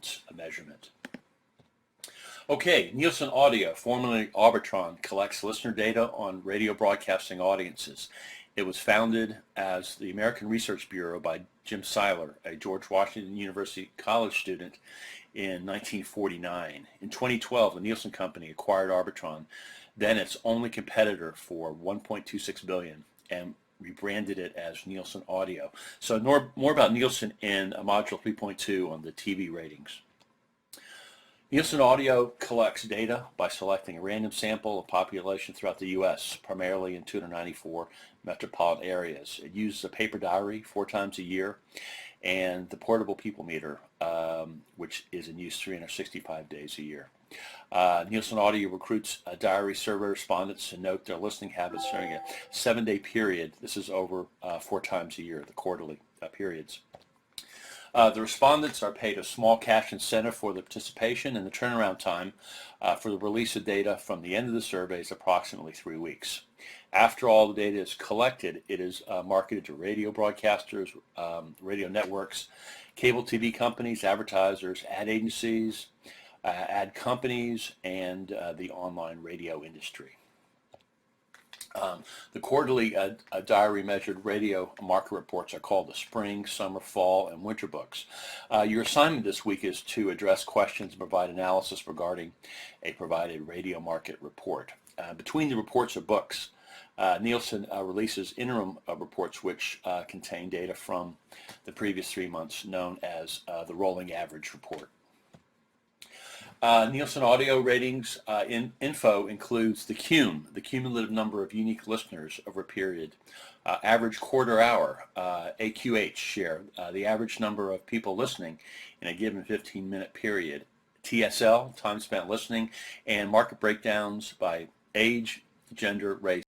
response measurement. Okay, Nielsen Audio, formerly Arbitron, collects listener data on radio broadcasting audiences. It was founded as the American Research Bureau by Jim Seiler, a George Washington University college student, in 1949. In 2012, the Nielsen Company acquired Arbitron, then its only competitor, for $1.26 billion, and rebranded it as Nielsen Audio. So more about Nielsen in Module 3.2 on the TV ratings. Nielsen Audio collects data by selecting a random sample of population throughout the U.S., primarily in 294 metropolitan areas. It uses a paper diary 4 times a year and the portable people meter, which is in use 365 days a year. Nielsen Audio recruits diary survey respondents to note their listening habits during a 7-day period. This is over 4 times a year, the quarterly periods. The respondents are paid a small cash incentive for the participation, and the turnaround time for the release of data from the end of the survey is approximately 3 weeks. After all the data is collected, it is marketed to radio broadcasters, radio networks, cable TV companies, advertisers, ad agencies, ad companies, and the online radio industry. The quarterly diary measured radio market reports are called the spring, summer, fall, and winter books. Your assignment this week is to address questions and provide analysis regarding a provided radio market report. Between the reports or books, Nielsen releases interim reports which contain data from the previous 3 months, known as the rolling average report. Nielsen Audio ratings info includes the CUM, the cumulative number of unique listeners over a period, average quarter hour, AQH share, the average number of people listening in a given 15-minute period, TSL, time spent listening, and market breakdowns by age, gender, race,